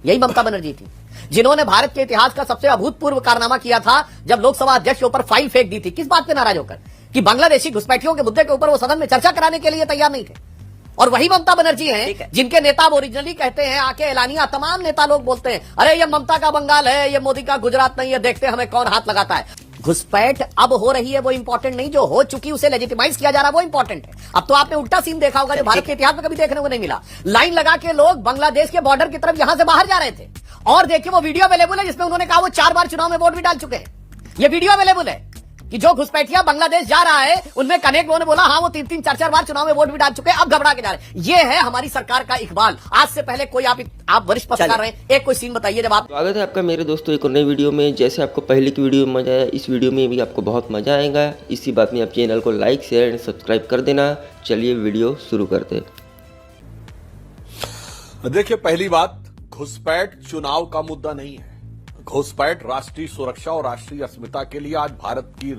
यही ममता बनर्जी थी, जिन्होंने भारत के इतिहास का सबसे अभूतपूर्व कारनामा किया था जब लोकसभा अध्यक्ष के ऊपर फाइल फेंक दी थी। किस बात पे नाराज होकर? कि बांग्लादेशी घुसपैठियों के मुद्दे के ऊपर वो सदन में चर्चा कराने के लिए तैयार नहीं थे। और वही ममता बनर्जी हैं जिनके नेता ओरिजिनली कहते हैं, आके एलानिया तमाम नेता लोग बोलते हैं, अरे ये ममता का बंगाल है, ये मोदी का गुजरात नहीं है, देखते हमें कौन हाथ लगाता है। घुसपैठ अब हो रही है वो इंपॉर्टेंट नहीं, जो हो चुकी उसे लेजिटिमाइज किया जा रहा है वो इंपॉर्टेंट है। अब तो आपने उल्टा सीन देखा होगा जो भारत के इतिहास में कभी देखने को नहीं मिला। लाइन लगा के लोग बांग्लादेश के बॉर्डर की तरफ यहां से बाहर जा रहे थे, और देखिए वो वीडियो अवेलेबल है जिसमें उन्होंने कहा वो 4 बार चुनाव में वोट भी डाल चुके हैं। ये वीडियो अवेलेबल है कि जो घुसपैठिया बांग्लादेश जा रहा है उनमें कनेक्ट ने बोला हाँ वो 3-3, 4-4 बार चुनाव में वोट भी डाल चुके हैं, अब घबरा के जा रहे हैं। ये है हमारी सरकार का इकबाल। आज से पहले कोई आप वरिष्ठ पत्रकार रहे, एक कोई सीन बताइए जब आप। स्वागत है आपका मेरे दोस्तों एक और नई वीडियो में। जैसे आपको पहले की वीडियो में मजा आया, इस वीडियो में भी आपको बहुत मजा आएगा। इसी बात में आप चैनल को लाइक शेयर एंड सब्सक्राइब कर देना। चलिए वीडियो शुरू करते। देखिए, पहली बात, घुसपैठ चुनाव का मुद्दा नहीं है। घुसपैठ राष्ट्रीय सुरक्षा और राष्ट्रीय अस्मिता के लिए आज भारतीय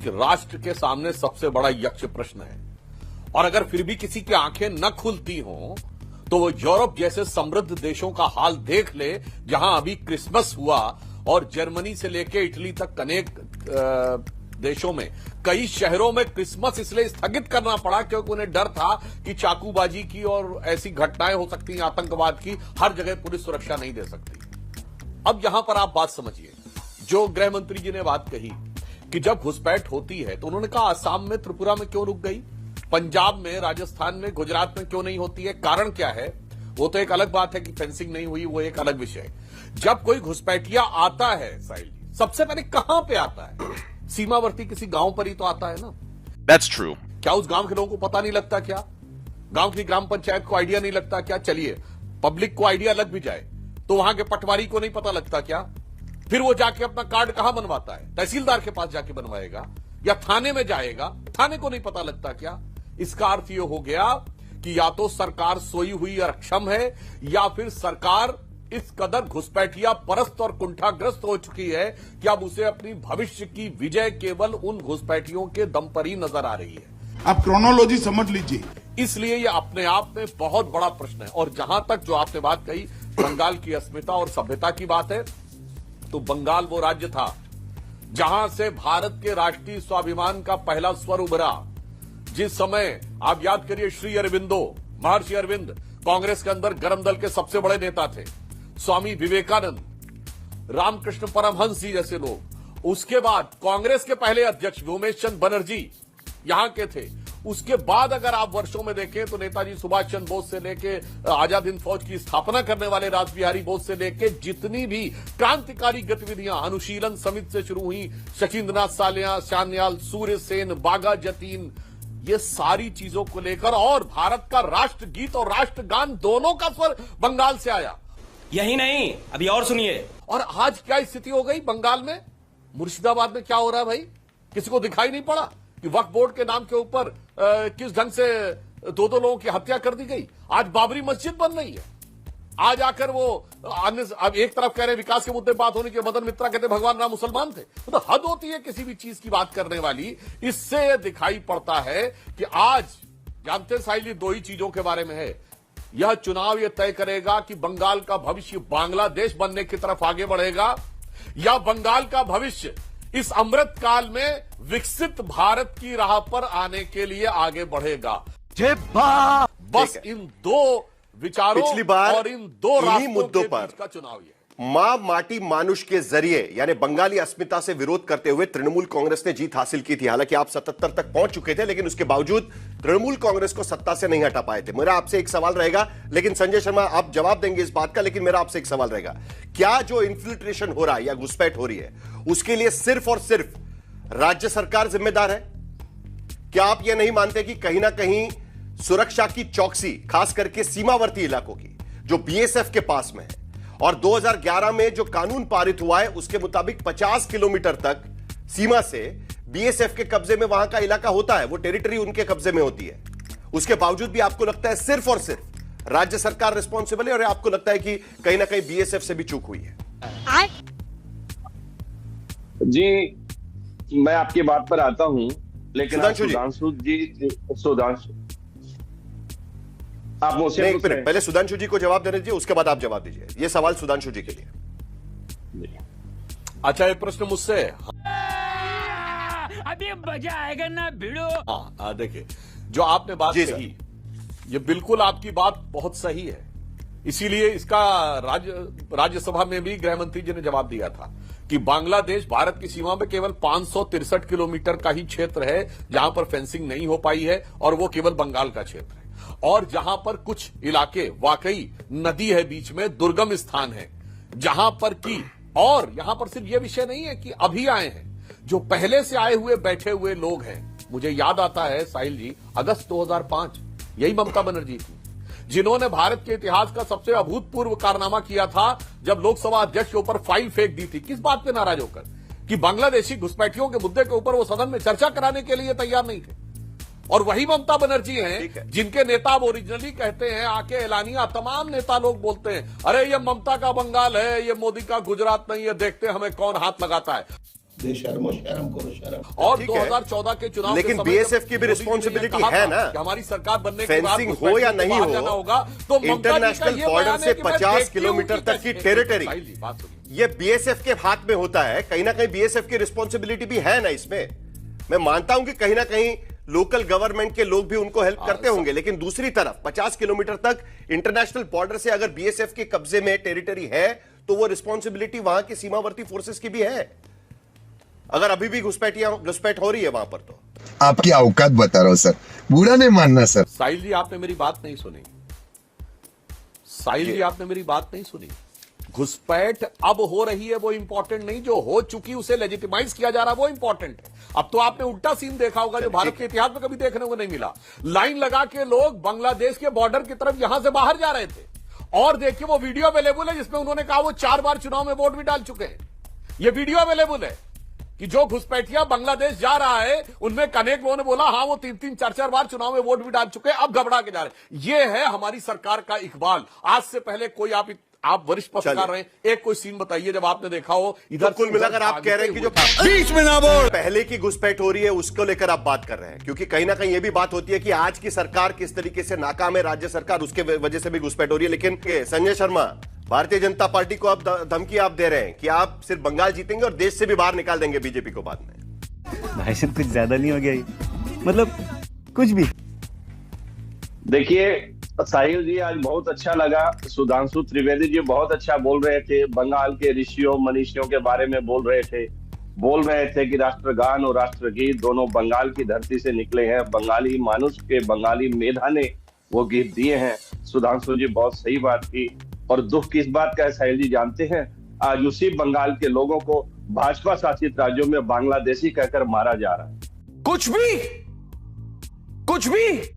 राष्ट्र के सामने सबसे बड़ा यक्ष प्रश्न है। और अगर फिर भी किसी की आंखें न खुलती हों तो वो यूरोप जैसे समृद्ध देशों का हाल देख ले, जहां अभी क्रिसमस हुआ और जर्मनी से लेकर इटली तक अनेक देशों में कई शहरों में क्रिसमस इसलिए स्थगित करना पड़ा क्योंकि उन्हें डर था कि चाकूबाजी की और ऐसी घटनाएं हो सकती हैं, आतंकवाद की। हर जगह पुलिस सुरक्षा नहीं दे सकती। अब यहां पर आप बात समझिए, जो गृह मंत्री जी ने बात कही कि जब घुसपैठ होती है तो उन्होंने कहा आसाम में, त्रिपुरा में क्यों रुक गई, पंजाब में, राजस्थान में, गुजरात में क्यों नहीं होती है, कारण क्या है? वो तो एक अलग बात है कि फेंसिंग नहीं हुई, वो एक अलग विषय है। जब कोई घुसपैठिया आता है साहिल जी, सबसे पहले कहां पे आता है? सीमावर्ती किसी गांव पर ही तो आता है ना। That's true. क्या उस गांव के लोगों को पता नहीं लगता क्या? गांव की ग्राम पंचायत को आइडिया नहीं लगता क्या? चलिए पब्लिक को आइडिया लग भी जाए तो वहां के पटवारी को नहीं पता लगता क्या? फिर वो जाके अपना कार्ड कहां बनवाता है? तहसीलदार के पास जाके बनवाएगा या थाने में जाएगा? थाने को नहीं पता लगता क्या? इसका अर्थ यह हो गया कि या तो सरकार सोई हुई और अक्षम है, या फिर सरकार इस कदर घुसपैठिया परस्त और कुंठाग्रस्त हो चुकी है कि अब उसे अपनी भविष्य की विजय केवल उन घुसपैठियों के दम पर ही नजर आ रही है। आप क्रोनोलॉजी समझ लीजिए। इसलिए यह अपने आप में बहुत बड़ा प्रश्न है। और जहां तक जो आपने बात कही बंगाल की अस्मिता और सभ्यता की बात है, तो बंगाल वो राज्य था जहां से भारत के राष्ट्रीय स्वाभिमान का पहला स्वर उभरा। जिस समय आप याद करिए, श्री अरविंदो, महर्षि अरविंद कांग्रेस के अंदर गर्म दल के सबसे बड़े नेता थे, स्वामी विवेकानंद, रामकृष्ण परमहंस जी जैसे लोग। उसके बाद कांग्रेस के पहले अध्यक्ष उमेश चंद्र बनर्जी यहां के थे। उसके बाद अगर आप वर्षों में देखें तो नेताजी सुभाष चंद्र बोस से लेके आजाद हिंद फौज की स्थापना करने वाले रास बिहारी बोस से लेके जितनी भी क्रांतिकारी गतिविधियां अनुशीलन समिति से शुरू हुई, शचीन्द्रनाथ सान्याल, सूर्य सेन, बागा जतीन, ये सारी चीजों को लेकर और भारत का राष्ट्रगीत और राष्ट्रगान दोनों का स्वर बंगाल से आया। यही नहीं, अभी और सुनिए। और आज क्या स्थिति हो गई बंगाल में? मुर्शिदाबाद में क्या हो रहा है भाई? किसी को दिखाई नहीं पड़ा कि वक्फ बोर्ड के नाम के ऊपर किस ढंग से 2-2 लोगों की हत्या कर दी गई? आज बाबरी मस्जिद बन रही है। आज आकर वो अब एक तरफ कह रहे विकास के मुद्दे बात होने के, मदन मित्रा कहते भगवान राम मुसलमान थे। तो हद होती है किसी भी चीज की बात करने वाली। इससे दिखाई पड़ता है कि आज जानते साहिल जी, 2 ही चीजों के बारे में है। यह चुनाव यह तय करेगा कि बंगाल का भविष्य बांग्लादेश बनने की तरफ आगे बढ़ेगा या बंगाल का भविष्य इस अमृत काल में विकसित भारत की राह पर आने के लिए आगे बढ़ेगा। बस इन 2 विचारों पिछली बार और इन 2 रास्तों मुद्दों के पर बीच का चुनाव है। मां माटी मानुष के जरिए यानी बंगाली अस्मिता से विरोध करते हुए तृणमूल कांग्रेस ने जीत हासिल की थी। हालांकि आप 77 तक पहुंच चुके थे, लेकिन उसके बावजूद तृणमूल कांग्रेस को सत्ता से नहीं हटा पाए थे। मेरा आपसे एक सवाल रहेगा, लेकिन संजय शर्मा आप जवाब देंगे इस बात का, लेकिन मेरा आपसे एक सवाल रहेगा, क्या जो इन्फिल्ट्रेशन हो रहा है या घुसपैठ हो रही है उसके लिए सिर्फ और सिर्फ राज्य सरकार जिम्मेदार है? क्या आप यह नहीं मानते कि कहीं ना कहीं सुरक्षा की चौकसी, खास करके सीमावर्ती इलाकों की, जो बीएसएफ के पास में है, और 2011 में जो कानून पारित हुआ है उसके मुताबिक 50 किलोमीटर तक सीमा से बीएसएफ के कब्जे में वहां का इलाका होता है, वो टेरिटरी उनके कब्जे में होती है, उसके बावजूद भी आपको लगता है सिर्फ और सिर्फ राज्य सरकार रिस्पॉन्सिबल है, और आपको लगता है कि कहीं ना कहीं बीएसएफ से भी चूक हुई है? जी, मैं आपकी बात पर आता हूं, लेकिन आप मुझसे नहीं, पूछ रहे हैं। पहले सुधांशु जी को जवाब देने दीजिए, उसके बाद आप जवाब दीजिए। ये सवाल सुधांशु जी के लिए। अच्छा, ये प्रश्न मुझसे है। अभी मजा आएगा ना भिड़ो। हाँ, देखिए, जो आपने बात जी सर। कही, ये बिल्कुल आपकी बात बहुत सही है। इसीलिए इसका राज्यसभा में भी गृह मंत्री जी ने जवाब दिया था कि बांग्लादेश भारत की सीमा में केवल 563 किलोमीटर का ही क्षेत्र है जहां पर फेंसिंग नहीं हो पाई है, और वो केवल बंगाल का क्षेत्र है। और जहां पर कुछ इलाके वाकई नदी है बीच में, दुर्गम स्थान है जहां पर की, और यहां पर सिर्फ ये विषय नहीं है कि अभी आए हैं, जो पहले से आए हुए बैठे हुए लोग हैं। मुझे याद आता है साहिल जी, अगस्त 2005 यही ममता बनर्जी थी जिन्होंने भारत के इतिहास का सबसे अभूतपूर्व कारनामा किया था जब लोकसभा अध्यक्ष के ऊपर फाइल फेंक दी थी। किस बात पे नाराज होकर? कि बांग्लादेशी घुसपैठियों के मुद्दे के ऊपर वो सदन में चर्चा कराने के लिए तैयार नहीं थे। और वही ममता बनर्जी हैं जिनके नेता अब ओरिजिनली कहते हैं, आके ऐलानिया तमाम नेता लोग बोलते हैं, अरे ये ममता का बंगाल है, ये मोदी का गुजरात नहीं है, देखते हमें कौन हाथ लगाता है। शर्म करो शर्म। और ठीक है। 2014 के चुनाव लेकिन के समय बीएसएफ जब की भी मोदी जी ने रिस्पॉन्सिबिलिटी कहा है था ना, कि हमारी सरकार बनने के बाद फेंसिंग हो या नहीं बाहर जाना हो, होगा, तो ममता जी का इंटरनेशनल ये बॉर्डर बयान से है कि मैं 50 देखती हूं किलोमीटर कि तक की कैसे- टेरिटरी, साहिल जी, बात सुनिए। ये बीएसएफ के हाथ में होता है। कहीं ना कहीं बीएसएफ की रिस्पॉन्सिबिलिटी भी है ना इसमें। मैं मानता हूं कि कहीं ना कहीं लोकल गवर्नमेंट के लोग भी उनको हेल्प करते होंगे, लेकिन दूसरी तरफ 50 किलोमीटर तक इंटरनेशनल बॉर्डर से अगर बीएसएफ के कब्जे में टेरिटरी है तो वो रिस्पॉन्सिबिलिटी वहां की सीमावर्ती फोर्सेस की भी है, अगर अभी भी घुसपैठ हो रही है वहां पर। तो आपकी औकात बता रहा हूं सर, बुरा नहीं मानना सर। साहिल जी, आपने मेरी बात नहीं सुनी। साहिल जी, आपने मेरी बात नहीं सुनी। घुसपैठ अब हो रही है वो इंपॉर्टेंट नहीं, जो हो चुकी उसे लेजिटिमाइज किया जा रहा है वो इंपॉर्टेंट है। अब तो आपने उल्टा सीन देखा होगा जो भारत के इतिहास में कभी देखने को नहीं मिला। लाइन लगा के लोग बांग्लादेश के बॉर्डर की तरफ यहां से बाहर जा रहे थे, और देखिए वो वीडियो अवेलेबल है जिसमें उन्होंने कहा वो 4 बार चुनाव में वोट भी डाल चुके हैं। ये वीडियो अवेलेबल है कि जो घुसपैठिया बांग्लादेश जा रहा है उनमें अनेक लोगों ने बोला हाँ वो 3-3, 4-4 बार चुनाव में वोट भी डाल चुके हैं, अब घबरा के जा रहे हैं। ये है हमारी सरकार का इकबाल। आज से पहले कोई आप वरिष्ठ पत्रकार रहे, एक कोई सीन बताइए जब आपने देखा हो इधर। तो कुल मिलाकर आप कह रहे हैं कि जो बीच में ना बोल, पहले की घुसपैठ हो रही है उसको लेकर आप बात कर रहे हैं, क्योंकि कहीं ना कहीं ये भी बात होती है कि आज की सरकार किस तरीके से नाकाम है, राज्य सरकार, उसके वजह से भी घुसपैठ हो रही है। लेकिन संजय शर्मा, भारतीय जनता पार्टी को आप धमकी आप दे रहे हैं कि आप सिर्फ बंगाल जीतेंगे और देश से भी बाहर निकाल देंगे बीजेपी को बाद में। भाई साहब कुछ ज्यादा नहीं हो गया ये? मतलब कुछ भी। देखिए साहिल जी, आज बहुत अच्छा लगा। सुधांशु त्रिवेदी जी बहुत अच्छा बोल रहे थे, बंगाल के ऋषियों मनीषियों के बारे में बोल रहे थे कि राष्ट्रगान और राष्ट्रगीत दोनों बंगाल की धरती से निकले हैं, बंगाली मानुष के, बंगाली मेधा ने वो गीत दिए हैं। सुधांशु जी बहुत सही बात की। और दुख किस बात का है साहिल जी जानते हैं? आज उसी बंगाल के लोगों को भाजपा शासित राज्यों में बांग्लादेशी कहकर मारा जा रहा है। कुछ भी